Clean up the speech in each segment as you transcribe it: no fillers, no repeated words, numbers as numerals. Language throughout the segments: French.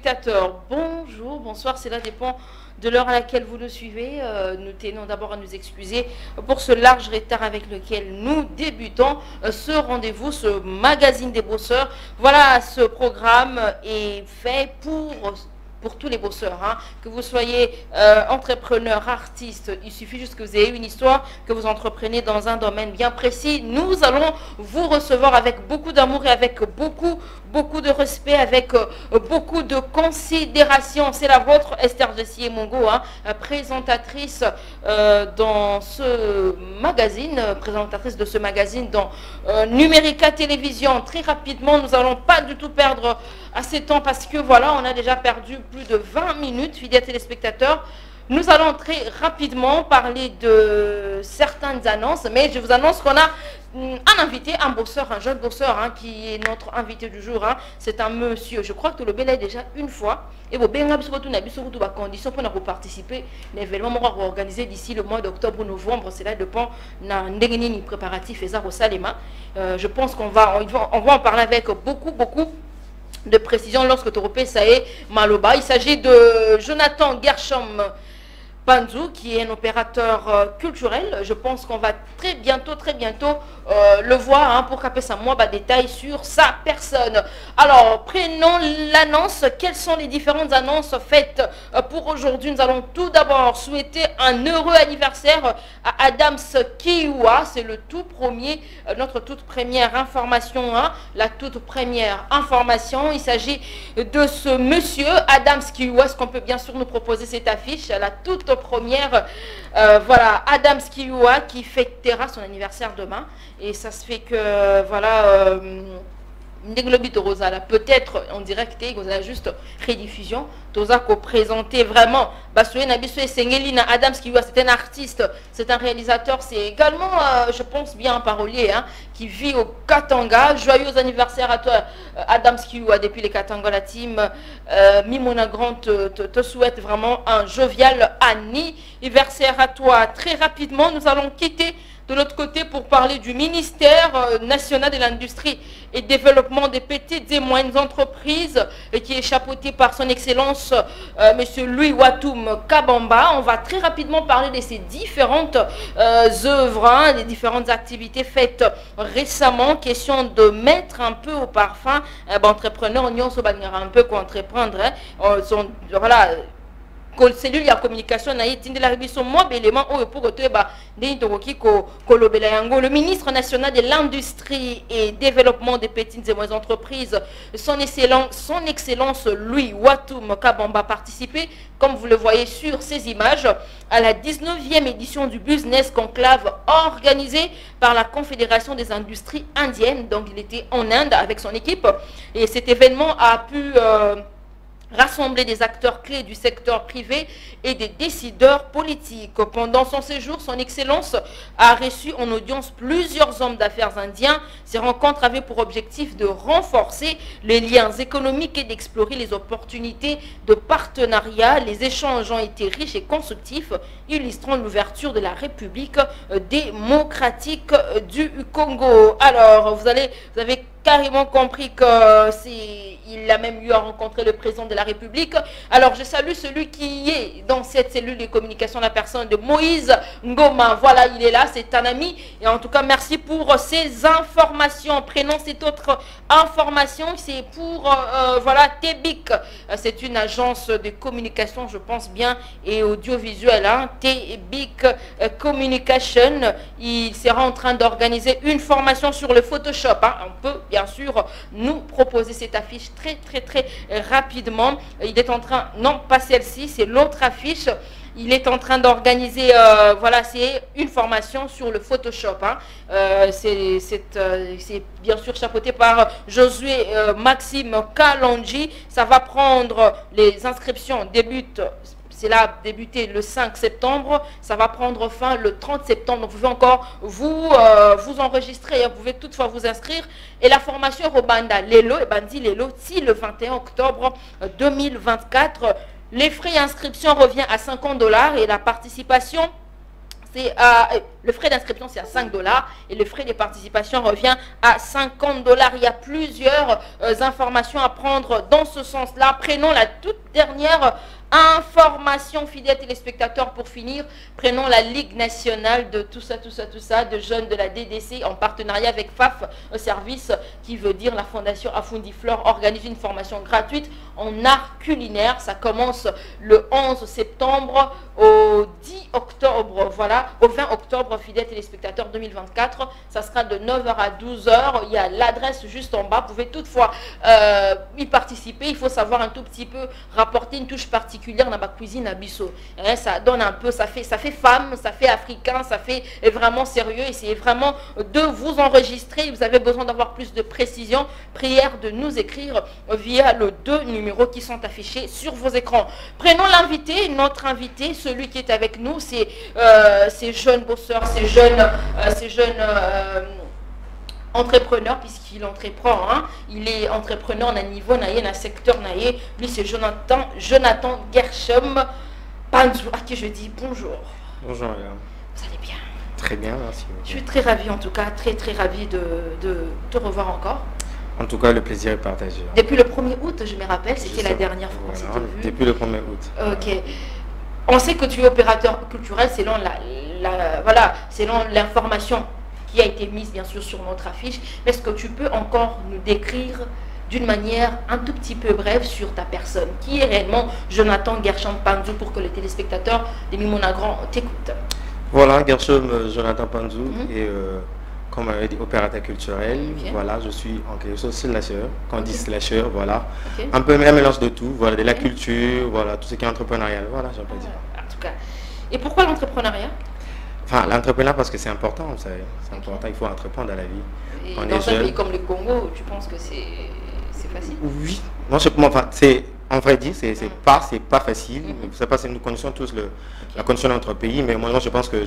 téléspectateurs, bonjour, bonsoir, cela dépend de l'heure à laquelle vous nous suivez. Nous tenons d'abord à nous excuser pour ce large retard avec lequel nous débutons ce rendez-vous, ce magazine des bosseurs. Voilà, ce programme est fait pour tous les bosseurs, hein. Que vous soyez entrepreneur, artiste, il suffit juste que vous ayez une histoire, que vous entreprenez dans un domaine bien précis. Nous allons vous recevoir avec beaucoup d'amour et avec beaucoup de respect, avec beaucoup de considération. C'est la vôtre, Esther Jessie Mongo, hein, présentatrice dans ce magazine, présentatrice de ce magazine dans Numérica Télévision. Très rapidement, nous n'allons pas du tout perdre assez de temps parce que voilà, on a déjà perdu plus de 20 minutes, fidèles téléspectateurs. Nous allons très rapidement parler de certaines annonces, mais je vous annonce qu'on a un invité, un bosseur, un jeune bosseur, hein, qui est notre invité du jour. Hein. C'est un monsieur, je crois que tu le bel déjà une fois. Et vous avez des conditions pour participer à l'événement organisé d'ici le mois d'octobre ou novembre. Cela dépend de préparatifs et au Salema. Je pense qu'on va en parler avec beaucoup de précision lorsque tu repères ça est Maloba. Il s'agit de Jonathan Gershom Panzou, qui est un opérateur culturel. Je pense qu'on va très bientôt le voir, hein, pour capter ça moi détails sur sa personne. Alors, prenons l'annonce. Quelles sont les différentes annonces faites pour aujourd'hui? Nous allons tout d'abord souhaiter un heureux anniversaire à Adams Kiwa. C'est le tout premier, notre toute première information, hein, la toute première information. Il s'agit de ce monsieur Adams Kiwa. Est-ce qu'on peut bien sûr nous proposer cette affiche, la toute première, voilà, Adams Kiwa qui fêtera son anniversaire demain, et ça se fait que voilà, peut-être en direct, vous avez juste rediffusion, Toza qu'on présentait vraiment, Adams Kiwa, c'est un artiste, c'est un réalisateur, c'est également, je pense bien un parolier, hein, qui vit au Katanga. Joyeux anniversaire à toi, Adams Kiwa, depuis les Katanga, la team Mimona Grand te souhaite vraiment un jovial anniversaire à toi. Très rapidement, nous allons quitter de l'autre côté pour parler du ministère national de l'industrie et développement des petites et moyennes entreprises, qui est chapeauté par son excellence monsieur Louis Watoum Kabamba. On va très rapidement parler de ces différentes œuvres, hein, des différentes activités faites récemment. Question de mettre un peu au parfum entrepreneur, on y un peu quoi entreprendre, hein. Voilà, cellule ya communication na yitindi la biso mo belement oyo pour le ministre national de l'industrie et développement des petites et moyennes entreprises, son excellence Louis Watoum Kabamba, participé, comme vous le voyez sur ces images, à la 19e édition du Business Conclave organisé par la Confédération des industries indiennes. Donc il était en Inde avec son équipe, et cet événement a pu rassembler des acteurs clés du secteur privé et des décideurs politiques. Pendant son séjour, son excellence a reçu en audience plusieurs hommes d'affaires indiens. Ces rencontres avaient pour objectif de renforcer les liens économiques et d'explorer les opportunités de partenariat. Les échanges ont été riches et constructifs, illustrant l'ouverture de la République démocratique du Congo. Alors, vous avez carrément compris qu'il a même eu à rencontrer le président de la République. Alors, je salue celui qui est dans cette cellule de communication, la personne de Moïse Ngoma. Voilà, il est là, c'est un ami. Et en tout cas, merci pour ces informations. Prenons cette autre information, c'est pour, voilà, TBIC. C'est une agence de communication, je pense bien, et audiovisuelle, hein. TBIC Communication. Il sera en train d'organiser une formation sur le Photoshop, hein. On peut bien sûr nous proposer cette affiche très rapidement. Il est en train, non pas celle-ci, c'est l'autre affiche. Il est en train d'organiser, voilà, c'est une formation sur le Photoshop, hein. C'est bien sûr chapeauté par Josué Maxime Kalonji. Ça va prendre, les inscriptions débutent, c'est là débuté le 5 septembre, ça va prendre fin le 30 septembre. Donc vous pouvez encore vous enregistrer, vous pouvez toutefois vous inscrire. Et la formation Robanda Lelo et Bandi Lelo, si le 21 octobre 2024. Les frais d'inscription reviennent à $50 et la participation le frais d'inscription c'est à 5 $ et le frais de participation revient à 50 $. Il y a plusieurs informations à prendre dans ce sens-là. Prenons la toute dernière information, fidèles téléspectateurs, pour finir. Prenons la Ligue nationale de tout ça, de jeunes de la DDC en partenariat avec FAF, un service qui veut dire la Fondation Afundiflore organise une formation gratuite en art culinaire. Ça commence le 11 septembre au 10 octobre, voilà, au 20 octobre, fidèles téléspectateurs 2024. Ça sera de 9 h à 12 h. Il y a l'adresse juste en bas. Vous pouvez toutefois y participer. Il faut savoir un tout petit peu rapporter une touche particulière dans ma cuisine à Bissau. Ça donne un peu, ça fait femme, ça fait africain, ça fait vraiment sérieux. Essayez vraiment de vous enregistrer. Vous avez besoin d'avoir plus de précision. Prière de nous écrire via le 2 numéros qui sont affichés sur vos écrans. Prenons l'invité, notre invité, celui qui est avec nous, c'est ces jeunes bosseurs, ces jeunes entrepreneur, puisqu'il entreprend, hein. Il est entrepreneur dans niveau naïe, dans le secteur naïe. Lui c'est Jonathan Gershom Panzou, à qui je dis bonjour. Bonjour madame. Vous allez bien? Très bien, merci. Je suis très ravie en tout cas, très ravie de te revoir encore. En tout cas, le plaisir est partagé. Depuis le 1er août, je me rappelle, c'était la dernière fois qu'on s'était vu. Depuis le 1er août. Ok. On sait que tu es opérateur culturel selon selon l'information qui a été mise bien sûr sur notre affiche. Mais est-ce que tu peux encore nous décrire d'une manière un tout petit peu brève sur ta personne? Qui est réellement Jonathan Gershom Panzou pour que les téléspectateurs des Mimona-Grand t'écoutent? Voilà, Gershom Jonathan Panzou et comme on avait dit, opérateur culturel. Voilà, je suis en quelque sorte slasher, quand on dit slasher, voilà. Un peu un mélange de tout, voilà, de la culture, voilà, tout ce qui est entrepreneurial, voilà, j'en peux dire. En tout cas. Et pourquoi l'entrepreneuriat? Enfin, l'entrepreneuriat parce que c'est important, vous savez. C'est important, il faut entreprendre dans la vie. Et dans un pays comme le Congo, tu penses que c'est facile? Oui. Moi, enfin, c'est, en vrai dire, c'est pas facile. Vous savez pas, nous connaissons tous la condition de notre pays, mais moi, je pense que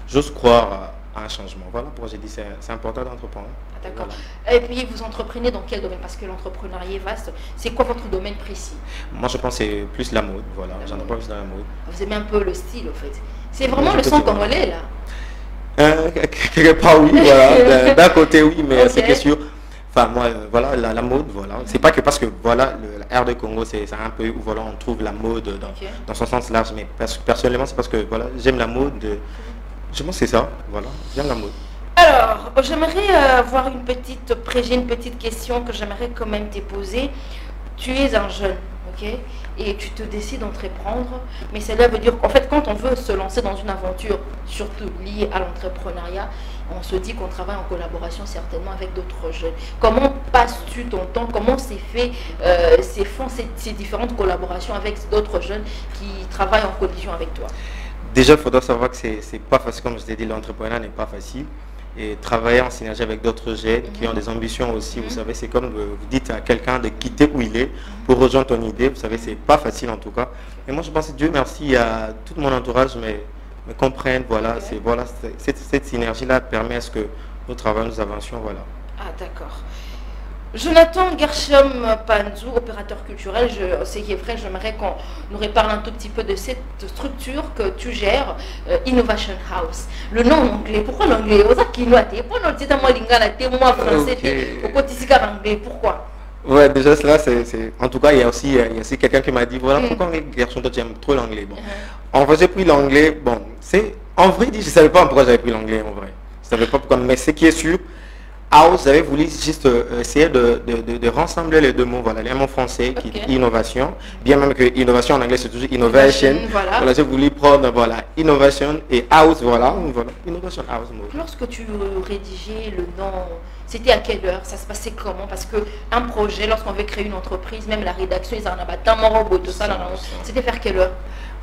j'ose croire à un changement. Voilà pourquoi j'ai dit c'est important d'entreprendre. D'accord. Voilà. Et puis, vous entreprenez dans quel domaine? Parce que l'entrepreneuriat est vaste. C'est quoi votre domaine précis? Moi, je pense que c'est plus la mode. Voilà, j'entreprends plus dans la mode. Vous aimez un peu le style, en fait. C'est vraiment le son congolais, là. Quelque part, oui, voilà. D'un côté, oui, mais c'est que sûr. Enfin, moi, voilà, la mode, voilà. C'est pas que parce que, voilà, l'ère de Congo, c'est un peu où, voilà, on trouve la mode dans son sens large. Mais personnellement, c'est parce que, voilà, j'aime la mode. Je pense que c'est ça, voilà, j'aime la mode. Alors, j'aimerais avoir j'ai une petite question que j'aimerais quand même te poser. Tu es un jeune, ok? Et tu te décides d'entreprendre, mais cela veut dire qu'en fait, quand on veut se lancer dans une aventure, surtout liée à l'entrepreneuriat, on se dit qu'on travaille en collaboration certainement avec d'autres jeunes. Comment passes-tu ton temps? Comment s'est fait ces différentes collaborations avec d'autres jeunes qui travaillent en collision avec toi? Déjà, il faudra savoir que c'est pas facile, comme je t'ai dit, l'entrepreneuriat n'est pas facile. Et travailler en synergie avec d'autres jeunes qui ont des ambitions aussi, vous savez, c'est comme vous dites à quelqu'un de quitter où il est pour rejoindre ton idée, vous savez, c'est pas facile en tout cas. Et moi je pense que Dieu merci à tout mon entourage me comprennent, voilà, cette synergie-là permet à ce que nous travaillons, nous avancions, voilà. Ah d'accord. Jonathan Gershom Panzou, opérateur culturel, c'est qui est vrai, j'aimerais qu'on nous reparle un tout petit peu de cette structure que tu gères, Innovation House. Le nom anglais, pourquoi l'anglais? Pourquoi? Ouais, déjà cela, en tout cas, il y a aussi quelqu'un qui m'a dit, voilà, pourquoi Gershom, toi tu aimes trop l'anglais? Bon. En vrai, j'ai pris l'anglais, bon, en vrai, je ne savais pas pourquoi j'avais pris l'anglais, en vrai. Je ne savais pas pourquoi, mais ce qui est sûr, House, j'avais voulu juste essayer de rassembler les deux mots, voilà, les mots français qui est innovation, bien même que innovation en anglais c'est toujours innovation, voilà, j'ai voulu prendre, voilà, innovation et house, voilà, innovation house. Lorsque tu rédigeais le nom, c'était à quelle heure? Ça se passait comment? Parce qu'un projet, lorsqu'on veut créer une entreprise, même la rédaction, ils en avaient tout ça, c'était vers quelle heure?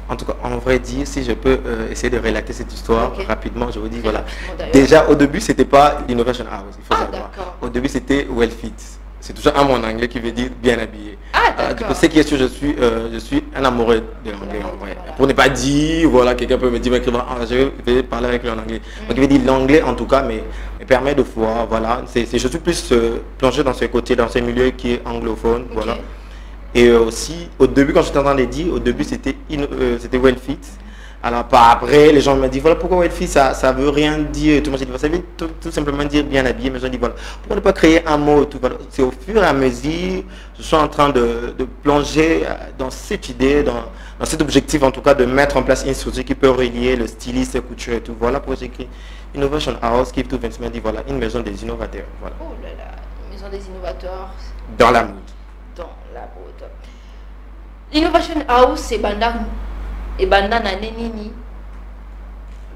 En tout cas, on vrai dire, si je peux essayer de relater cette histoire rapidement, je vous dis, voilà. Déjà, au début, c'était pas l'Innovation House, il faut savoir. Au début, c'était Well Fit. C'est toujours un mot en anglais qui veut dire bien habillé. Du coup, ce qui est sûr, je suis un amoureux de l'anglais, en vrai. Pour ne pas dire, voilà, quelqu'un peut me dire, je vais parler avec lui en anglais. Donc, il veut dire l'anglais, en tout cas, me permet de voir, voilà. Je suis plus plongé dans ce côté, dans ce milieu qui est anglophone, voilà. Et aussi, au début, quand j'étais en train de dire, au début, c'était Well Fit. Alors, après, les gens me disent, voilà, pourquoi Wellfit, ça veut rien dire. Tout le monde dit, ça veut tout simplement dire bien habillé. Mais je dis, voilà, pourquoi ne pas créer un mot? Voilà. C'est au fur et à mesure, je suis en train de plonger dans cette idée, dans cet objectif, en tout cas, de mettre en place une structure qui peut relier le styliste, le couture et tout. Voilà pourquoi j'écris Innovation House, qui tout Vince dit, voilà, une maison des innovateurs. Voilà. Oh là là, une maison des innovateurs. Dans la mode. Dans la mode. Innovation House, c'est bandana. Et bandana nini.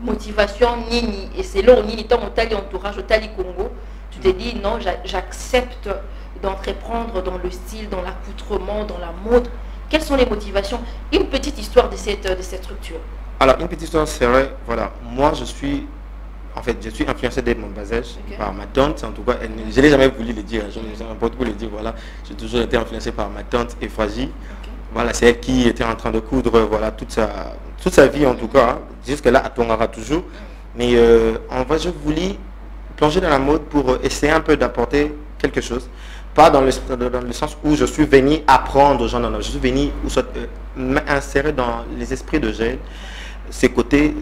Motivation nini. Et c'est là où nini, tant on entourage, au tali Congo. Tu te dis, non, j'accepte d'entreprendre dans le style, dans l'accoutrement, dans la mode. Quelles sont les motivations? Une petite histoire de cette structure. Alors, une petite histoire, c'est vrai, voilà, moi je suis influencé dès mon bas âge par ma tante, en tout cas, je n'ai jamais voulu le dire, je n'importe pour le dire, voilà, j'ai toujours été influencé par ma tante Ephrasie. Voilà, c'est elle qui était en train de coudre, voilà, toute sa vie en tout cas, hein, jusque-là, à Tongara toujours. Mais en vrai, je voulais plonger dans la mode pour essayer un peu d'apporter quelque chose. Pas dans le sens où je suis venu apprendre aux gens, non, je suis venu m'insérer dans les esprits de jeunes, ces côtés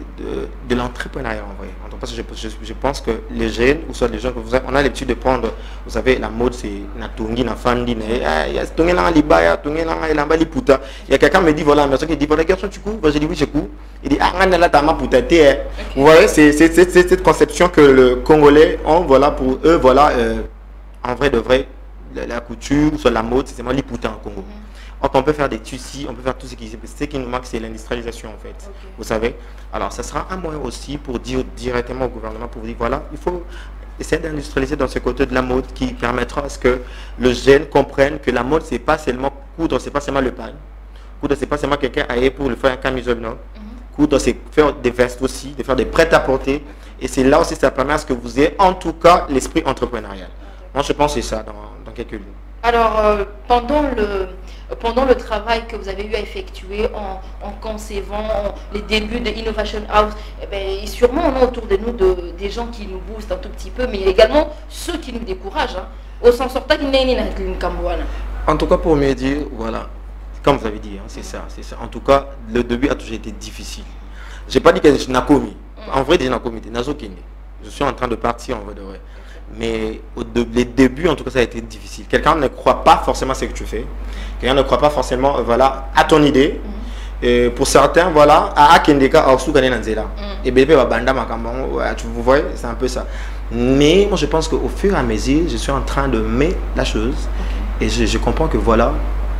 de l'entrepreneuriat en vrai. Parce que je pense que les jeunes, ou soit les gens que vous avez, on a l'habitude de prendre, vous savez, la mode c'est Natungi, Nafandi, il y a quelqu'un me dit, voilà, mais qui dit, voilà, garçon, tu couds? Je dis, oui, je couds. Il dit, ah, là, t'as ma poutate. Vous voyez, c'est cette conception que les Congolais ont, voilà, pour eux, voilà, en vrai de vrai, la couture, soit la mode, c'est vraiment l'ipouta en Congo. On peut faire des tissus, on peut faire tout ce qui nous manque, c'est l'industrialisation en fait. Vous savez. Alors, ça sera un moyen aussi pour dire directement au gouvernement, pour vous dire, voilà, il faut essayer d'industrialiser dans ce côté de la mode qui permettra à ce que le jeune comprenne que la mode, c'est pas seulement coudre, c'est pas seulement le pain. Coudre, c'est pas seulement quelqu'un aillé pour le faire un camisole, non. Coudre, c'est faire des vestes aussi, de faire des prêt-à-porter. Et c'est là aussi, ça permet à ce que vous ayez en tout cas l'esprit entrepreneurial. Moi, je pense que c'est ça dans quelques lignes. Alors, pendant le travail que vous avez eu à effectuer en concevant les débuts de Innovation House, sûrement on a autour de nous des gens qui nous boostent un tout petit peu, mais également ceux qui nous découragent. Au sens sortant, en tout cas, pour me dire, voilà, comme vous avez dit, c'est ça. En tout cas, le début a toujours été difficile. Je n'ai pas dit que je n'ai commis. En vrai, je n'ai commis. Je suis en train de partir en vrai de vrai. Mais les débuts, en tout cas, ça a été difficile. Quelqu'un ne croit pas forcément à ce que tu fais. Quelqu'un ne croit pas forcément voilà, à ton idée. Et pour certains, voilà, à Akendeka, à Osugane Nanzela. Et bébé va banda makambon, vous voyez, c'est un peu ça. Mais moi, je pense qu'au fur et à mesure, je suis en train de mettre la chose. Et je comprends que voilà,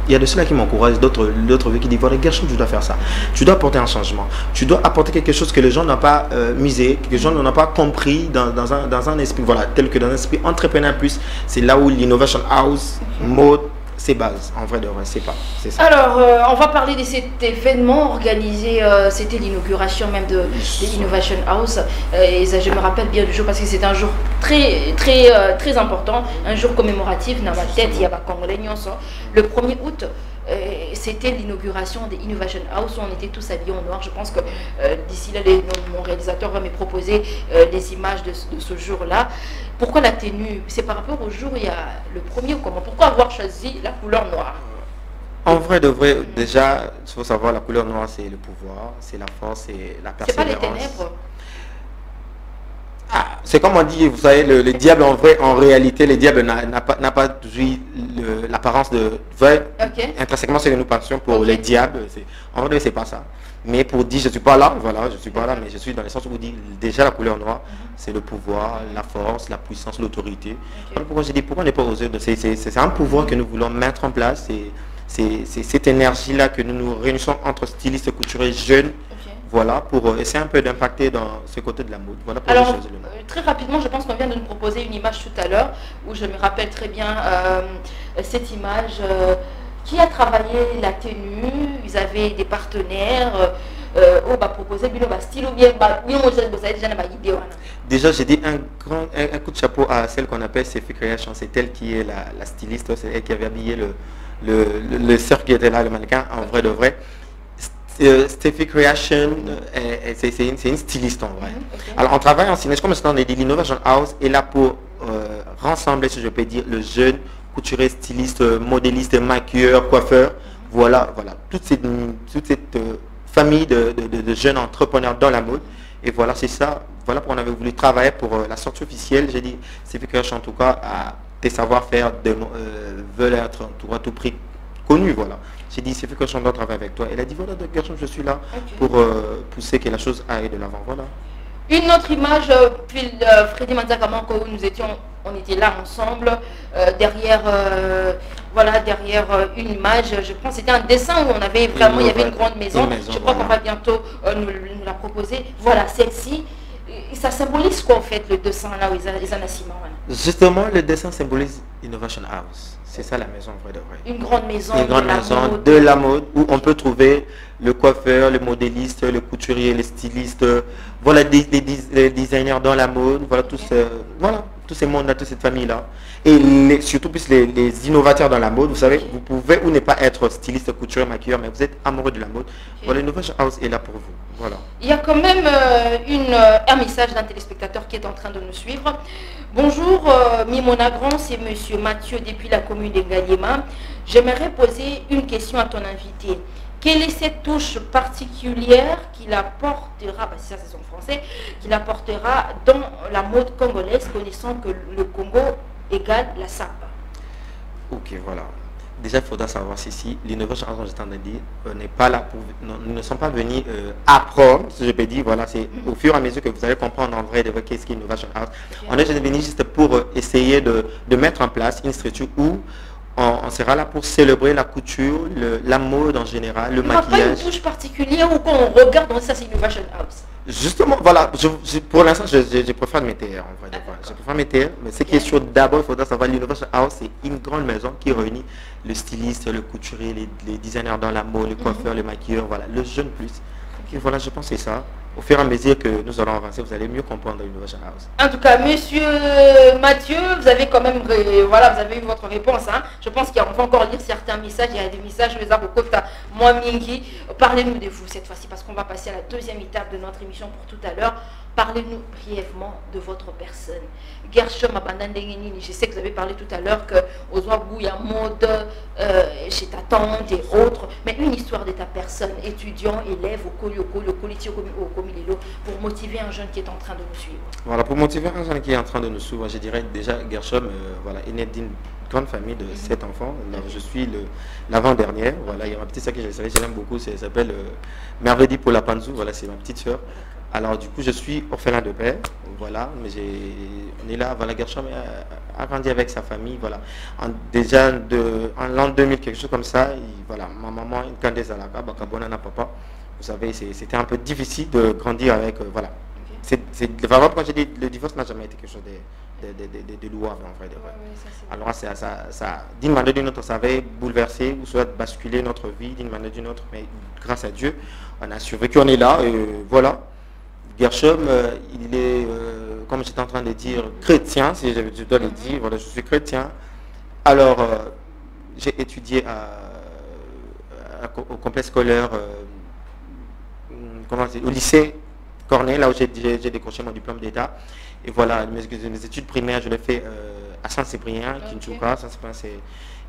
il y a de ceux-là qui m'encouragent, d'autres qui disent, voilà, garçon, tu dois faire ça. Tu dois apporter un changement. Tu dois apporter quelque chose que les gens n'ont pas misé, que les gens n'ont pas compris dans un esprit, voilà, tel que dans un esprit entrepreneur plus. C'est là où l'Innovation House, mode, ses bases, en vrai de vrai, c'est ça. Alors, on va parler de cet événement organisé, c'était l'inauguration même de l'Innovation House. Et ça, je me rappelle bien du jour parce que c'est un jour très important, un jour commémoratif dans ma tête, il y a pas Congolais, le 1er août. C'était l'inauguration de Innovation House où on était tous habillés en noir. Je pense que d'ici là, mon réalisateur va me proposer les images de ce jour-là. Pourquoi la tenue? C'est par rapport au jour où il y a le 1er ou comment? Pourquoi avoir choisi la couleur noire? En vrai de vrai, déjà, il faut savoir, la couleur noire, c'est le pouvoir, c'est la force, c'est la persévérance. C'est pas les ténèbres? C'est comme on dit, vous savez, le diable en réalité, le diable n'a pas toujours l'apparence de vrai. Intrinsèquement, c'est que nous pensions pour les diables. En vrai, c'est pas ça. Mais pour dire, je suis pas là, voilà, je suis pas là, mais je suis dans le sens où vous dites, déjà la couleur noire, c'est le pouvoir, la force, la puissance, l'autorité. Pourquoi j'ai dit, pourquoi on n'est pas osé? C'est un pouvoir que nous voulons mettre en place. C'est cette énergie-là que nous nous réunissons entre stylistes couturiers jeunes. Voilà, pour essayer un peu d'impacter dans ce côté de la mode. Voilà pour alors, très rapidement, je pense qu'on vient de nous proposer une image tout à l'heure, où je me rappelle très bien cette image. Qui a travaillé la tenue? Ils avaient des partenaires. Proposer style ou bien déjà j'ai dit un coup de chapeau à celle qu'on appelle Sophie Creation. C'est elle qui est la styliste, c'est elle qui avait habillé le cercle qui était là, le mannequin, en vrai de vrai. Sophie Creation, c'est une styliste en vrai. Alors on travaille en synergie, comme on a dit, l'Innovation House est là pour rassembler, si je peux dire, le jeune couturier, styliste, modéliste, maquilleur, coiffeur. Voilà, toute cette famille de jeunes entrepreneurs dans la mode. Et voilà, c'est ça. Voilà pourquoi on avait voulu travailler pour la sortie officielle. J'ai dit, Sylvie Kirsch, en tout cas, tes savoir-faire veulent être en tout cas, à tout prix connus. Voilà. J'ai dit, Sylvie Kirsch, on doit travailler avec toi. Elle a dit, voilà, Dr. Kirsch, je suis là pour pousser que la chose aille de l'avant. Voilà. Une autre image, Freddy Manzakaman, quand on était là ensemble, derrière une image, je pense que c'était un dessin où on avait vraiment, il y avait une grande maison, je crois qu'on va bientôt nous la proposer. Voilà, celle-ci, ça symbolise quoi en fait le dessin là où ils en ont. Justement, le dessin symbolise Innovation House. C'est ça la maison, en vrai de vrai. Une grande maison. Une grande maison de la mode où on peut trouver le coiffeur, le modéliste, le couturier, les stylistes, voilà, les designers dans la mode, voilà, tous ces mondes-là, toute cette famille-là. Et surtout plus les innovateurs dans la mode, vous savez, vous pouvez ou ne pas être styliste, couturier, maquilleur, mais vous êtes amoureux de la mode. Voilà, Innovation House est là pour vous. Voilà. Il y a quand même un message d'un téléspectateur qui est en train de nous suivre. Bonjour, Mimona Grand, c'est monsieur Mathieu depuis la commune de Ngaliema. J'aimerais poser une question à ton invité. Quelle est cette touche particulière qu'il apportera, parce que ça c'est son français, qu'il apportera dans la mode congolaise, connaissant que le Congo égale la SAP? Ok, voilà. Déjà, il faudra savoir si l'innovation, comme j'étais en train de dire, n'est pas là pour... nous ne sommes pas venus apprendre, si je peux dire, voilà, c'est au fur et à mesure que vous allez comprendre en vrai de qu'est-ce qu'est Innovation House. On est venu juste pour essayer de mettre en place une structure où on sera là pour célébrer la couture, la mode en général, le maquillage. Il n'y a pas une touche particulière où quand on regarde, on sait ça c'est Innovation House. Justement, voilà, pour l'instant, je préfère me taire, en vrai. Je préfère me taire, mais ce qui est sûr, d'abord, il faudra savoir, l'Innovation House, c'est une grande maison qui réunit le styliste, le couturier, les designers dans la mode, le coiffeur, le maquilleur, voilà, le jeune plus. Et voilà, je pense que c'est ça. Au fur et à mesure que nous allons avancer, vous allez mieux comprendre l'Innovation House. En tout cas, monsieur Mathieu, vous avez quand même, voilà, vous avez eu votre réponse. Hein. Je pense qu'on va encore lire certains messages. Il y a des messages, les Abokota, moi, Mingi. Parlez-nous de vous cette fois-ci, parce qu'on va passer à la deuxième étape de notre émission pour tout à l'heure. Parlez-nous brièvement de votre personne. Gershom Abandandengeni, je sais que vous avez parlé tout à l'heure que Ozwabou, il y a mode chez ta tante et autres, mais une histoire de ta personne, étudiant, élève, au coliti, au comililo, pour motiver un jeune qui est en train de nous suivre. Voilà, pour motiver un jeune qui est en train de nous suivre, je dirais déjà Gershom, voilà, est né d'une grande famille de 7 enfants. Alors, je suis l'avant-dernière. Voilà, il y a ma petite soeur que je l'aime beaucoup, elle s'appelle Mervedi Polapanzou, voilà, c'est ma petite soeur. Alors du coup, je suis orphelin de père, voilà, mais on est là, voilà, Gershom a grandi avec sa famille, voilà. Déjà en l'an 2000, quelque chose comme ça, voilà, ma maman, une Candace Alaka, Bakabonana papa, vous savez, c'était un peu difficile de grandir avec, voilà. C'est vraiment, quand j'ai dit, le divorce n'a jamais été quelque chose de louable, en vrai. Alors ça d'une manière ou d'une autre, ça avait bouleversé ou soit basculé notre vie d'une manière ou d'une autre, mais grâce à Dieu, on a survécu, on est là, et voilà. Gershom, il est, comme j'étais en train de dire, chrétien, si je dois le dire, voilà, je suis chrétien. Alors, j'ai étudié au complexe scolaire, au lycée Corneille, là où j'ai décroché mon diplôme d'État. Et voilà, mes études primaires, je les fais à Saint-Cyprien, Kinshasa, Saint-Cyprien,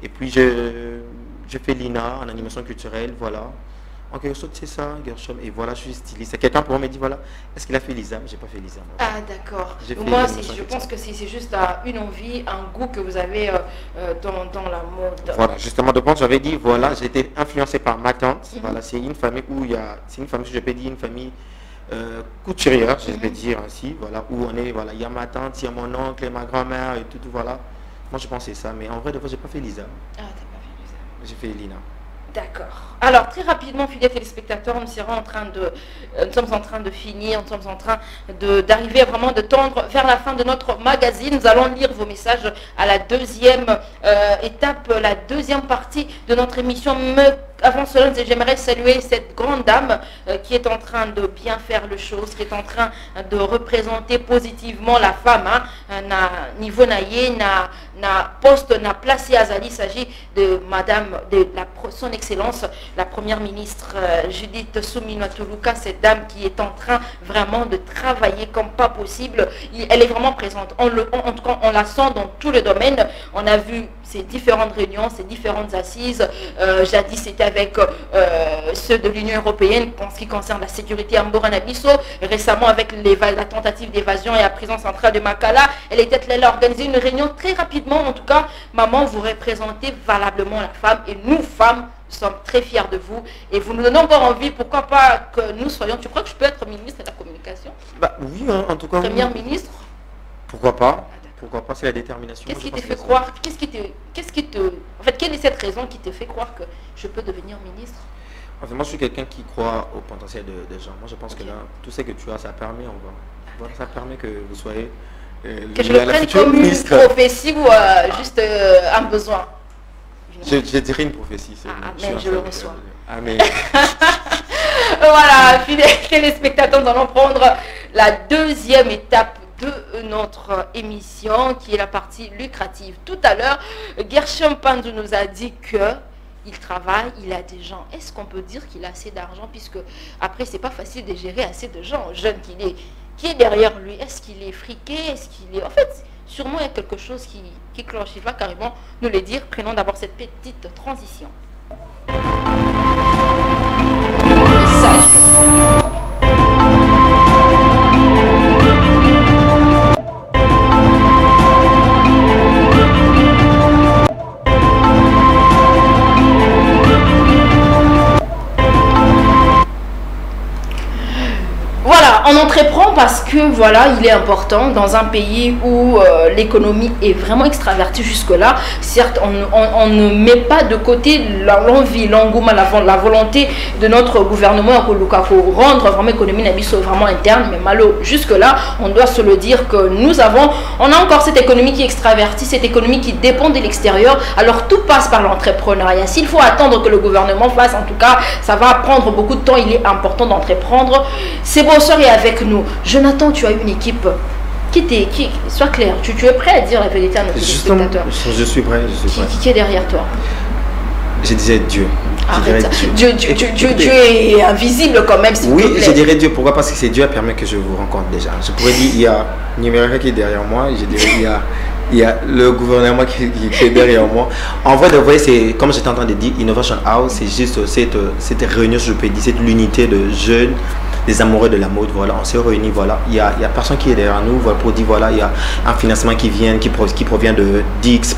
et puis je fais l'INA en animation culturelle, voilà. En quelque sorte, c'est ça, Gershom. Et voilà, je suis styliste. Quelqu'un pour moi me dit, voilà, est-ce qu'il a fait l'ISAM? J'ai pas fait l'ISAM. Ah, d'accord. Moi, je pense que c'est juste une envie, un goût que vous avez dans la mode. Voilà, justement, de pense, j'avais dit, voilà, j'ai été influencé par ma tante. Voilà, c'est une famille où c'est une famille, je peux dire, une famille couturière, je peux dire ainsi, voilà, où on est, voilà, il y a ma tante, il y a mon oncle et ma grand-mère et tout, voilà. Moi, je pensais ça, mais en vrai, de fois, j'ai pas fait l'ISAM. Ah, t'as pas fait l'ISAM. J'ai fait l'INA. D'accord. Alors, très rapidement, fidèles téléspectateurs, nous sommes en train de finir, nous sommes en train d'arriver vraiment de tendre vers la fin de notre magazine. Nous allons lire vos messages à la deuxième étape, la deuxième partie de notre émission. Mais avant cela, j'aimerais saluer cette grande dame qui est en train de bien faire les choses, qui est en train de représenter positivement la femme. Na niveau naïe, na poste, na placé Azali. Il s'agit de Madame, son Excellence, la Première ministre Judith Suminwa Tuluka, cette dame qui est en train vraiment de travailler comme pas possible. Elle est vraiment présente. En tout cas, on la sent dans tous les domaines. On a vu ces différentes réunions, ces différentes assises. Jadis, c'était avec ceux de l'Union européenne en ce qui concerne la sécurité à Mboranabiso. Récemment, avec la tentative d'évasion et la prison centrale de Makala, elle a organisé une réunion très rapidement. En tout cas, maman, vous représentez valablement la femme. Et nous, femmes, nous sommes très fiers de vous. Et vous nous donnez encore envie, pourquoi pas que nous soyons... Tu crois que je peux être ministre de la communication? Oui, en tout cas. Première ministre? Pourquoi pas? Pourquoi pas, c'est la détermination. Qu'est-ce qui te fait croire, en fait, quelle est cette raison qui te fait croire que je peux devenir ministre? En fait, moi, je suis quelqu'un qui croit au potentiel des gens. Moi, je pense que là, tout ce que tu as, ça permet, ça permet que vous soyez que je le prenne comme une prophétie ou juste un besoin? Je dirais une prophétie. Mais je le reçois. Amen. Voilà, fidèles téléspectateurs, nous allons prendre la deuxième étape de notre émission qui est la partie lucrative. Tout à l'heure, Gershom Pandou nous a dit que il travaille, il a des gens. Est-ce qu'on peut dire qu'il a assez d'argent, puisque après c'est pas facile de gérer assez de gens jeunes qui est derrière lui? Est-ce qu'il est friqué? Est-ce qu'il est... En fait, sûrement il y a quelque chose qui cloche. Il va carrément nous le dire. Prenons d'abord cette petite transition. Voilà, on entreprend parce que voilà, il est important dans un pays où l'économie est vraiment extravertie jusque-là. Certes, on ne met pas de côté l'envie, l'engouement, la volonté de notre gouvernement à rendre vraiment l'économie vraiment interne. Mais malo, jusque-là, on doit se le dire que on a encore cette économie qui est extravertie, cette économie qui dépend de l'extérieur. Alors tout passe par l'entrepreneuriat. S'il faut attendre que le gouvernement fasse, en tout cas, ça va prendre beaucoup de temps. Il est important d'entreprendre. C'est bon. Est avec nous. Jonathan, tu as une équipe sois clair, tu es prêt à dire la vérité à nos téléspectateurs? Je suis prêt, Qui est derrière toi? Je disais Dieu. Dieu est invisible quand même, s'il te plaît. Oui, je dirais Dieu. Pourquoi? Parce que c'est Dieu qui permet que je vous rencontre déjà. Je pourrais dire, il y a numéro qui est derrière moi. Je dirais, il y a le gouvernement qui est derrière moi. En vrai, de vrai, c'est comme j'étais en train de dire, Innovation House, c'est juste cette réunion, je peux dire, cette l'unité de jeunes, des amoureux de la mode. Voilà, on s'est réunis. Voilà, il y a personne qui est derrière nous. Voilà, pour dire, voilà, il y a un financement qui provient de Dix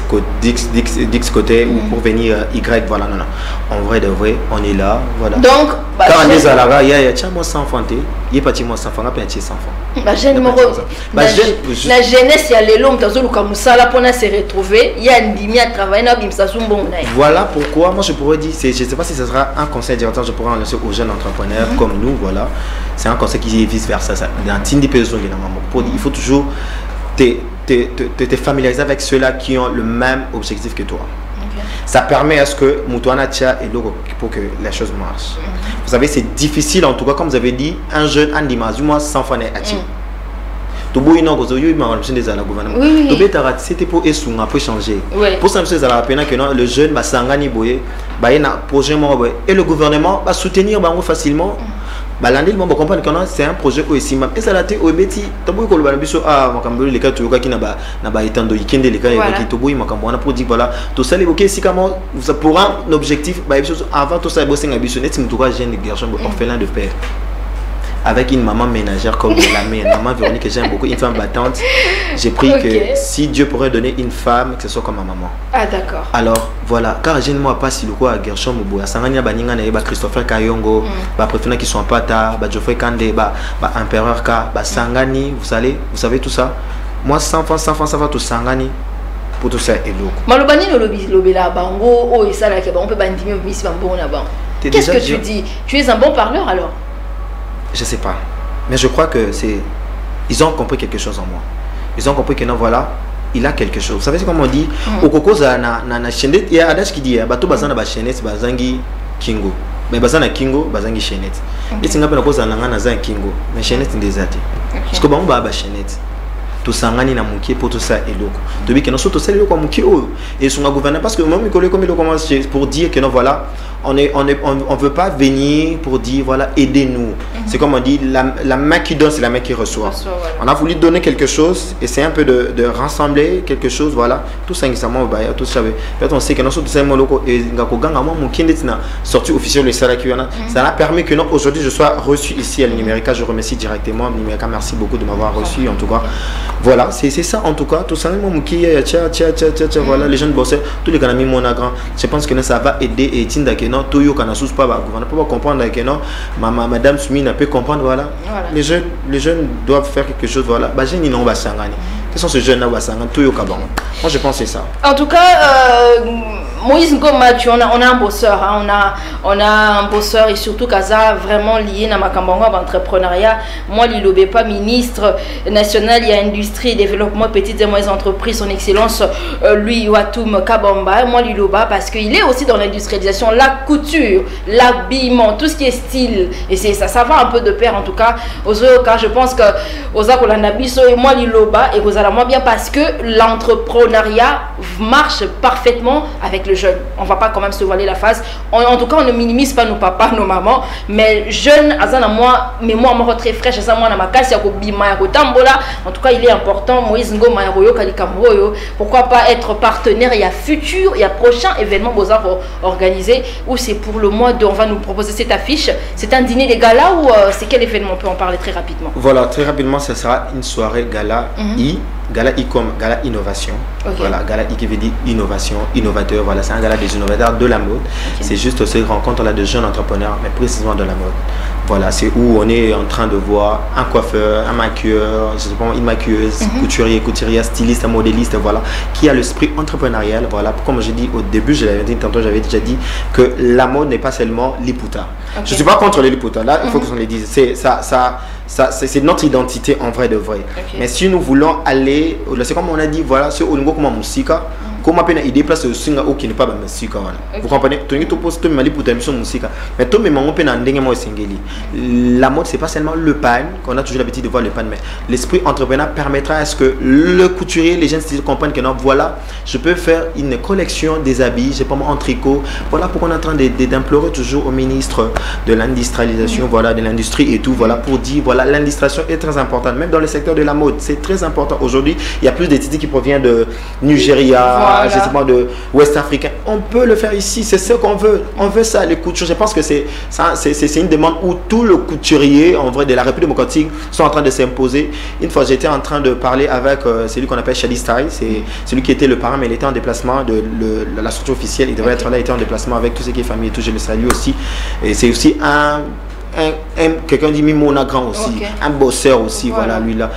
côté ou pour venir Y. Voilà, non. En vrai, de vrai, on est là. Voilà. Donc, quand on est à la il y a tiens moi sans enfant, il est parti moi sans enfant, on a petit sans enfant. La jeunesse, il y a les longs, comme ça, là, pour se retrouver, il y a une demi à travailler, voilà pourquoi, moi je pourrais dire, je ne sais pas si ce sera un conseil directeur, je pourrais en lancer aux jeunes entrepreneurs comme nous, voilà. C'est un conseil qui est vice versa. Il faut toujours te familiariser avec ceux-là qui ont le même objectif que toi. Ça permet à ce que Moutouana Tia et l'eau pour que les choses marchent. Vous savez, c'est difficile en tout cas, comme vous avez dit, un jeune, un dimanche, sans fan et Ati. C'était pour changer. Pour ça, le jeune va s'engager, et le gouvernement va soutenir facilement. Balandi le comprendre que c'est un projet aussi même et ça l'a été au beti tabu ko le biso makambo le cas tu qui na ba itando ikende le cas qui toboyi makambo na pour dire voilà tout ça évoquer si comment ça pour un objectif avant tout ça bosser biso net mutuka jeune garçon orphelin de père avec une maman ménagère comme la mienne, maman Véronique que j'aime beaucoup, une femme battante. J'ai pris que si Dieu pourrait donner une femme, que ce soit comme ma maman. Ah d'accord. Alors voilà, car je ne vois pas si le quoi à Gershom Moubou, à Sangania Baninga na Christopher Kayongo, ba préférant qui sont pas tard, ba Geoffrey Kandé, ba Empereur K, ba Sangani, vous savez tout ça. Moi sans enfant ça va tout Sangani. Pour tout ça et l'eau. Malobani no lobby la bango, oh et ça là que on peut bandimi au miss bambo na ban. Qu'est-ce que tu dis? Tu es un bon parleur alors? Je sais pas, mais je crois que ils ont compris quelque chose en moi. Ils ont compris que non, voilà, il a quelque chose. Vous savez comment on dit? Au coco na chaînette, il y a adage qui dit bateau bazana ba chaînette bazangi kingo. Mais bazana kingo bazangi chaînette. Et c'est ngapena koza na zan kingo, mais chaînette ndezati. Parce que ba ba chaînette. Tout sangani na mukie pour tout ça et loko. Depuis que nous sommes tous les loko mukie et son gouvernement parce que même comme il commence pour dire que non voilà on veut pas venir pour dire voilà aidez-nous. C'est comme on dit, la main qui donne, c'est la main qui reçoit. Voilà. On a voulu donner quelque chose, essayer un peu de rassembler quelque chose, voilà. Tout ça, tout ça. Peut-être on sait que nous sommes sorti officiel de Salakiwana. Ça a permis que aujourd'hui je sois reçu ici à l'Numérica. Je remercie directement l'Numérica. Merci beaucoup de m'avoir reçu en tout cas. Voilà, c'est ça en tout cas. Tout ça, voilà, les jeunes bosseurs, tous les canami mon grand. Je pense que ça va aider et Tinda que non, Toyo Kanasous pas, on ne peut pas comprendre que non, madame Soumina peut comprendre, voilà. Les jeunes doivent faire quelque chose, voilà. Bah, j'ai non, Basangani. Quels sont ces jeunes-là, Basangani, Toyo Kabang. Moi, je pense que c'est ça. En tout cas, Moïse Ngomathieu, on a un bosseur, hein, on a un bosseur et surtout Kaza vraiment lié à Makambanga entrepreneuriat. Moi, Lilobe pas ministre national, il y a industrie, développement, petites et moyennes entreprises, son excellence, lui, Watum Kabamba. Moi, Liloba, parce qu'il est aussi dans l'industrialisation, la couture, l'habillement, tout ce qui est style. Et ça va un peu de pair en tout cas. Je pense que Ozakolanabiso et moi, Liloba, et moi bien parce que l'entrepreneuriat marche parfaitement avec le jeune. On ne va pas quand même se voiler la face. En tout cas, on ne minimise pas nos papas, nos mamans. Mais jeune, moi, mémoire très fraîche, en tout cas, il est important. Moïse Ngoma pourquoi pas être partenaire? Il y a futur, il y a prochain événement Beaux-Arts organisé où c'est pour le mois de. On va nous proposer cette affiche. C'est un dîner des galas ou c'est quel événement? On peut en parler très rapidement. Voilà, très rapidement, ça sera une soirée gala Gala I comme Gala Innovation. Voilà, Gala I qui veut dire innovation, innovateur. Voilà, c'est un gala des innovateurs de la mode. C'est juste ces rencontres-là de jeunes entrepreneurs, mais précisément de la mode. Voilà, c'est où on est en train de voir un coiffeur, un maquilleur, je sais pas, une maquilleuse, couturière, styliste, un modéliste, voilà, qui a l'esprit entrepreneurial. Voilà, comme je dis au début, je l'avais dit tantôt, j'avais déjà dit que la mode n'est pas seulement l'Iputa. Je ne suis pas contre les Liputa. Là, il faut qu'on les dise. C'est notre identité en vrai de vrai. Mais si nous voulons aller, c'est comme on a dit, voilà, c'est au niveau comme musique. Comment peine idée place au singa ou qui n'est pas ma musique. Vous comprenez? Tu te poses tout mali pour ta mission musique. Mais tout me manque peine en dingue moi singeli. La mode c'est pas seulement le pan qu'on a toujours l'habitude de voir le pan, mais l'esprit entrepreneur permettra à ce que le couturier, les gens se comprennent que non, voilà, je peux faire une collection des habits, j'ai pas moi en tricot. Voilà pourquoi on est en train d'implorer toujours au ministre de l'industrialisation, voilà, de l'industrie et tout, voilà, pour dire voilà, l'industrialisation est très importante, même dans le secteur de la mode, c'est très important. Aujourd'hui, il y a plus d'études qui proviennent de Nigeria. Voilà. Je sais pas, de West africain. On peut le faire ici, c'est ce qu'on veut. On veut ça, les coutures. Je pense que c'est une demande où tous les couturiers en vrai de la République démocratique sont en train de s'imposer. Une fois, j'étais en train de parler avec celui qu'on appelle Shadi Style, c'est celui qui était le parrain, mais il était en déplacement de la structure officielle. Il devrait être là, il était en déplacement avec tout ce qui est famille et tout. Je le salue aussi. Et c'est aussi quelqu'un dit Mimona grand aussi, un bosseur aussi, voilà, lui là.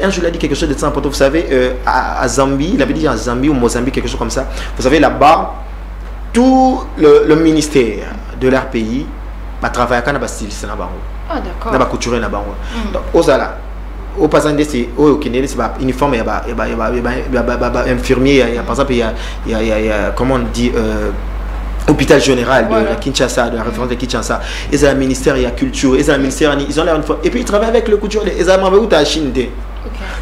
Un jour il a dit quelque chose de très important. Vous savez, à Zambie, il avait dit à Zambie ou Mozambique, quelque chose comme ça. Vous savez, là-bas, tout le ministère de leur pays va travailler avec un styliste. Ah, d'accord. Un couturier là-bas. Donc, aux ala. Au passant de c'est au Kenya, c'est pas uniforme, il y a infirmier, il y a par exemple, il y a comment on dit hôpital général de la Kinshasa, de la référence de Kinshasa, ils ont le ministère de la culture, ils ont le ministère, ils ont l'air une fois, et puis ils travaillent avec le couturier, ils ont où la Chine.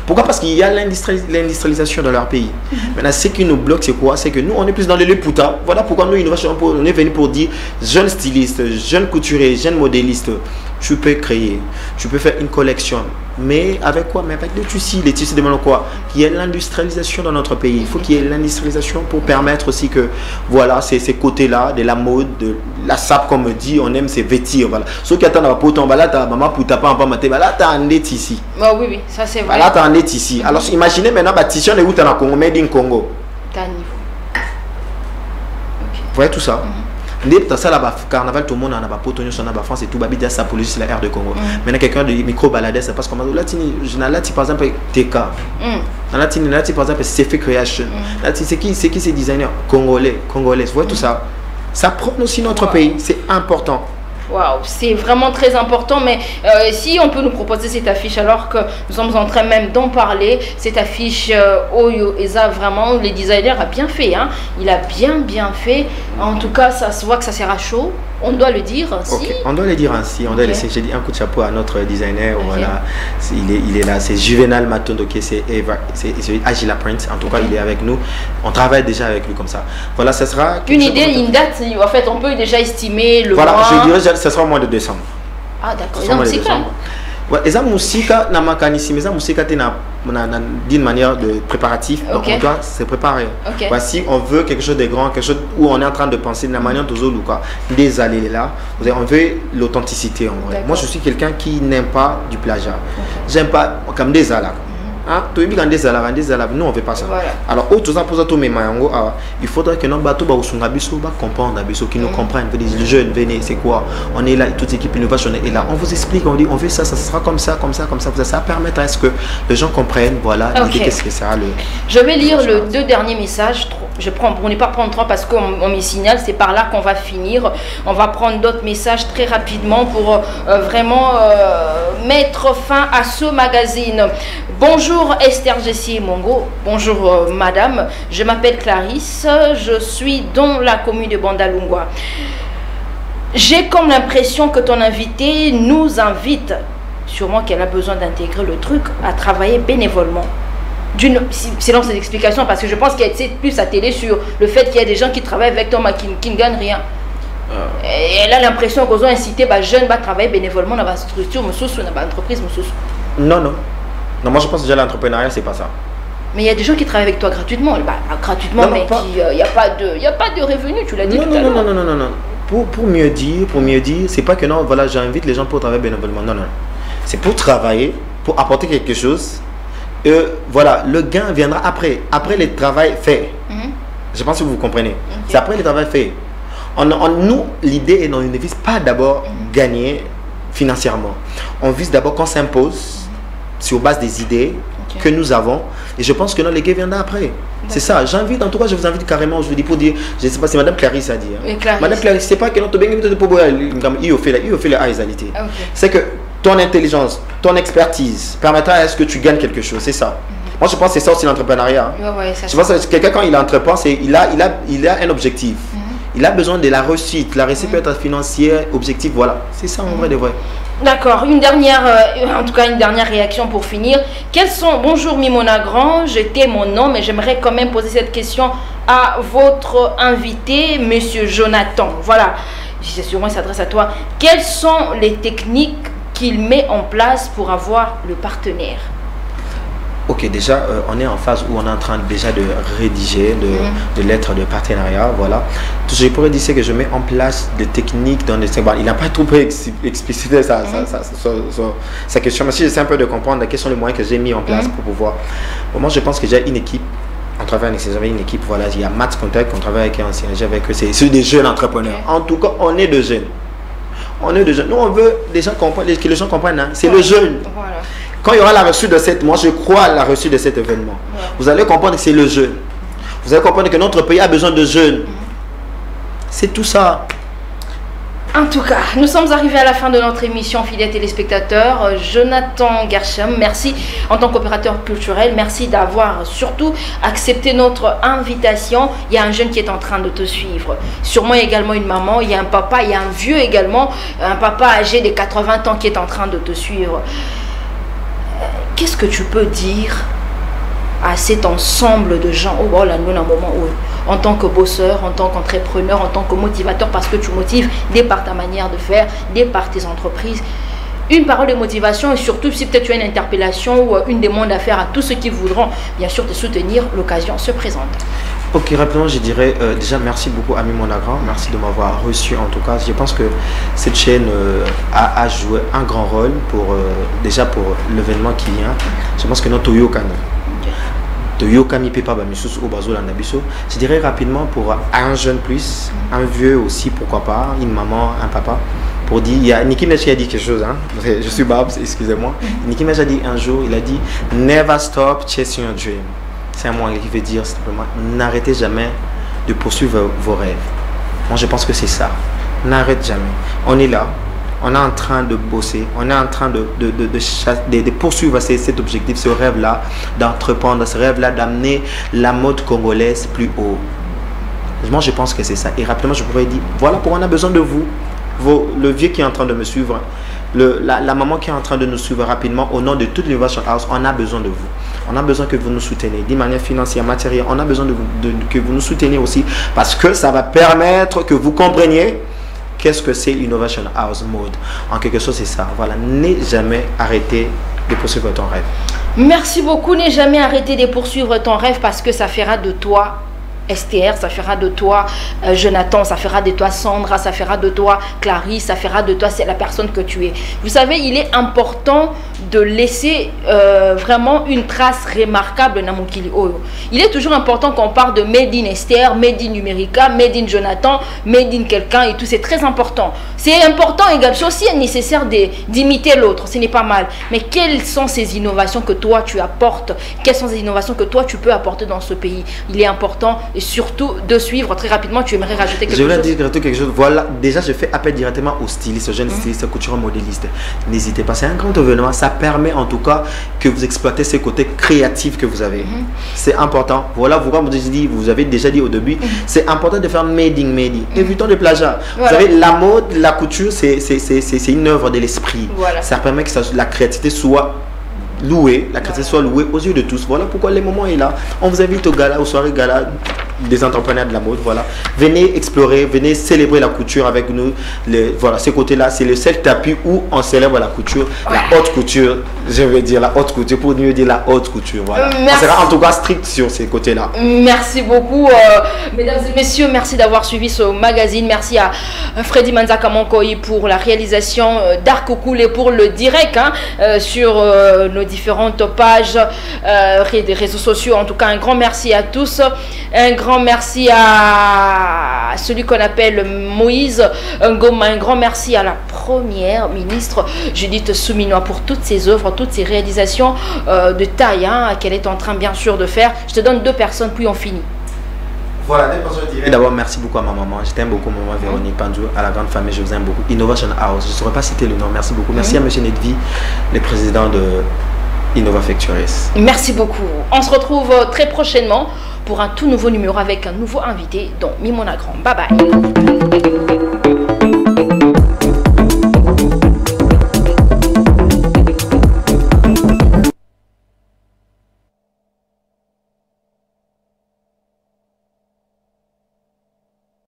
Pourquoi? Parce qu'il y a l'industrialisation dans leur pays. Maintenant, ce qui nous bloque, c'est quoi? C'est que nous, on est plus dans les Liputa. Voilà pourquoi nous, on est venu pour dire, jeunes stylistes, jeunes couturiers, jeunes modélistes, tu peux créer, tu peux faire une collection. Mais avec quoi? Mais avec des tissus. Les tissus demandent quoi? Qu'il y ait l'industrialisation dans notre pays. Il faut qu'il y ait l'industrialisation pour permettre aussi que, voilà, ces côtés-là, de la mode, de la sape, comme on dit, on aime se vêtir. Voilà. Ceux qui attendent à poton, là, ta maman pour taper en bas, là, tu as un net ici. Oh, oui, oui, ça c'est vrai. Là, tu as un net ici. Alors, imaginez maintenant, t-shirt est où tu as Congo, made in Congo. Tu as un niveau. Vous voyez tout ça? Dans ça, là, carnaval, tout le monde en a pas potonné sur la France et tout, babi ça pour la air de Congo. Maintenant, quelqu'un de micro baladé, ça passe comme là, par exemple, TK. Là, par exemple, CF Creation. Là, c'est qui ces designers congolais. Vous voyez tout ça? Ça prend aussi notre pays, c'est important. Waouh, c'est vraiment très important, mais si on peut nous proposer cette affiche alors que nous sommes en train même d'en parler, cette affiche Oyo Eza, vraiment le designer a bien fait, hein? Il a bien fait. En tout cas, ça se voit que ça sert à chaud. On doit le dire ainsi. On doit le dire ainsi. On doit laisser. J'ai dit un coup de chapeau à notre designer. Voilà, il est là. C'est Juvenal Matondo qui c'est Agila Prince. En tout cas, il est avec nous. On travaille déjà avec lui comme ça. Voilà, ça sera une idée, une date. En fait, on peut déjà estimer le mois. Voilà, je dirais que ça sera au mois de décembre. Ah d'accord, ils ont aussi quand même. Ouais, et ça musique na makanisi mais ça musique d'une manière de préparatif. Donc on doit se préparer. Voici on veut quelque chose de grand, quelque chose où on est en train de penser de la manière de Zoluka des allées là. On veut l'authenticité en vrai. Moi je suis quelqu'un qui n'aime pas du plagiat. J'aime pas comme des allées. Nous on veut pas ça. Alors autres pour ça il faudrait que nos bateaux comprendre qui nous comprennent. Les jeunes venez c'est quoi, on est là toute équipe innovation est là, on vous explique, on dit on veut ça, ça sera comme ça ça permettra à ce que les gens comprennent voilà qu'est-ce que ça. Je vais lire le deux derniers messages. Je prends, on n'est pas prendre trois parce qu'on me signale, c'est par là qu'on va finir. On va prendre d'autres messages très rapidement pour vraiment mettre fin à ce magazine. Bonjour Esther Jessie Mongo, bonjour madame, je m'appelle Clarisse, je suis dans la commune de Bandalungwa. J'ai comme l'impression que ton invité nous invite, sûrement qu'elle a besoin d'intégrer le truc, à travailler bénévolement. Selon ses explications, parce que je pense qu'elle sait plus à télé sur le fait qu'il y a des gens qui travaillent avec toi mais qui ne gagnent rien. Et elle a l'impression qu'ils ont incité les jeunes à travailler bénévolement dans la structure, dans l'entreprise. Non, moi je pense que déjà l'entrepreneuriat c'est pas ça. Mais il y a des gens qui travaillent avec toi gratuitement, mais il n'y a pas de revenus, tu l'as dit tout à l'heure. Non. Pour mieux dire, c'est pas que non, voilà, j'invite les gens pour travailler bénévolement. Non. C'est pour travailler, pour apporter quelque chose. Voilà, le gain viendra après le travail fait. Je pense que vous comprenez. C'est après le travail fait. Nous, l'idée est on ne vise pas d'abord gagner financièrement. On vise d'abord qu'on s'impose sur base des idées que nous avons. Et je pense que non, les gains viendront après. C'est ça. J'invite, en tout cas, je vous invite carrément, je vous dis pour dire, je ne sais pas si Madame Clarisse a dit. Madame Clarisse, c'est pas que notre bien de pouvoir il fait la haïsalité. C'est que ton intelligence, ton expertise permettra à ce que tu gagnes quelque chose. C'est ça. Moi, je pense que c'est ça aussi l'entrepreneuriat. Je pense que quelqu'un, quand il entreprend, il a un objectif. Il a besoin de la réussite. La réussite peut être financière, objectif, voilà. C'est ça en vrai de vrai. D'accord, une dernière réaction pour finir. Bonjour Mimona Grand, j'étais mon nom, mais j'aimerais quand même poser cette question à votre invité, Monsieur Jonathan. Voilà, c'est sûrement il s'adresse à toi. Quelles sont les techniques qu'il met en place pour avoir le partenaire? Ok, déjà, on est en phase où on est en train déjà de rédiger de lettres de partenariat, voilà. Je pourrais dire que je mets en place des techniques dans les... Bon, il n'a pas trop explicité sa question, mais si j'essaie un peu de comprendre quels sont les moyens que j'ai mis en place pour pouvoir... Bon, moi, je pense que j'ai une équipe, on travaille avec une équipe, voilà, il y a Matt Contact, on travaille avec un synergie avec eux, c'est des jeunes entrepreneurs. En tout cas, on est de jeunes. Nous, on veut que les gens comprennent, hein. C'est le jeune. Voilà. Quand il y aura la reçue de cette, moi je crois à la reçue de cet événement. Vous allez comprendre que c'est le jeune. Vous allez comprendre que notre pays a besoin de jeunes. C'est tout ça. En tout cas, nous sommes arrivés à la fin de notre émission, fidèles téléspectateurs. Jonathan Gersham, merci en tant qu'opérateur culturel. Merci d'avoir surtout accepté notre invitation. Il y a un jeune qui est en train de te suivre. Sûrement également une maman, il y a un papa, il y a un vieux également, un papa âgé de 80 ans qui est en train de te suivre. Qu'est-ce que tu peux dire à cet ensemble de gens en tant que bosseur, en tant qu'entrepreneur, en tant que motivateur, parce que tu motives dès par ta manière de faire, dès par tes entreprises, une parole de motivation et surtout si peut-être tu as une interpellation ou une demande à faire à tous ceux qui voudront bien sûr te soutenir, l'occasion se présente. Ok, rapidement, je dirais déjà merci beaucoup à Mimona Grand, merci de m'avoir reçu en tout cas. Je pense que cette chaîne a joué un grand rôle déjà pour l'événement qui vient. Je pense que notre Yokani. Je dirais rapidement pour un jeune plus, un vieux aussi, pourquoi pas, une maman, un papa. Pour dire, il y a Nicki Minaj qui a dit quelque chose, hein? Je suis Babs, excusez-moi. Nicki Minaj a dit un jour, il a dit « Never stop chasing your dream ». C'est un mot qui veut dire simplement n'arrêtez jamais de poursuivre vos rêves. Moi, je pense que c'est ça. N'arrête jamais. On est là, on est en train de bosser, on est en train de poursuivre cet objectif, ce rêve-là, d'entreprendre, ce rêve-là, d'amener la mode congolaise plus haut. Moi, je pense que c'est ça. Et rapidement, je pourrais dire, voilà pourquoi on a besoin de vous. Le vieux qui est en train de me suivre, la maman qui est en train de nous suivre rapidement, au nom de toute l'Innovation House, on a besoin de vous. On a besoin que vous nous souteniez, d'une manière financière, matérielle. On a besoin que vous nous souteniez aussi, parce que ça va permettre que vous compreniez qu'est-ce que c'est l'Innovation House Mode? En quelque chose, c'est ça. Voilà, n'aie jamais arrêté de poursuivre ton rêve. Merci beaucoup. N'aie jamais arrêté de poursuivre ton rêve parce que ça fera de toi STR, ça fera de toi Jonathan, ça fera de toi Sandra, ça fera de toi Clarisse, ça fera de toi, c'est la personne que tu es. Vous savez, il est important de laisser vraiment une trace remarquable dans mon Kili Oyo. Il est toujours important qu'on parle de Made in STR, Made in Numérica, Made in Jonathan, Made in quelqu'un et tout, c'est très important. C'est important également, c'est aussi nécessaire d'imiter l'autre, ce n'est pas mal. Mais quelles sont ces innovations que toi tu apportes? Quelles sont ces innovations que toi tu peux apporter dans ce pays? Il est important et surtout de suivre très rapidement. Tu aimerais rajouter quelque chose? Je voulais dire quelque chose. Voilà, déjà je fais appel directement aux stylistes, aux jeunes stylistes, couturiers, modélistes. N'hésitez pas, c'est un grand événement. Ça permet en tout cas que vous exploitez ces côtés créatifs que vous avez. C'est important. Voilà, vous avez déjà dit au début, c'est important de faire made in. Évitons le plagiat. Voilà. Vous savez, la mode, la couture, c'est une œuvre de l'esprit. Voilà. Ça permet que la créativité soit louée, la créativité soit louée aux yeux de tous. Voilà pourquoi le moment est là. On vous invite au gala, aux soirées gala des entrepreneurs de la mode. Voilà, venez explorer, venez célébrer la couture avec nous. Voilà, ce côté-là, c'est le seul tapis où on célèbre la couture, la haute couture. Je veux dire la haute couture pour mieux dire la haute couture. Voilà. On sera en tout cas strict sur ces côtés-là. Merci beaucoup, mesdames et messieurs. Merci d'avoir suivi ce magazine. Merci à Freddy Manzaka Monkoyi pour la réalisation d'Arcocool et pour le direct sur nos différentes pages des réseaux sociaux. En tout cas, un grand merci à tous. Un grand merci à celui qu'on appelle Moïse Ngoma. Un grand merci à la première ministre Judith Souminois pour toutes ses œuvres, toutes ses réalisations de taille qu'elle est en train bien sûr de faire. Je te donne 2 personnes puis on finit. Voilà, d'abord merci beaucoup à ma maman, je t'aime beaucoup maman Véronique Pandou, à la grande famille, je vous aime beaucoup. Innovation House, je ne saurais pas citer le nom, merci beaucoup. Merci à monsieur Nedvi, le président de Innova Factories. Merci beaucoup. On se retrouve très prochainement pour un tout nouveau numéro avec un nouveau invité, dont Mimona Grand. Bye bye.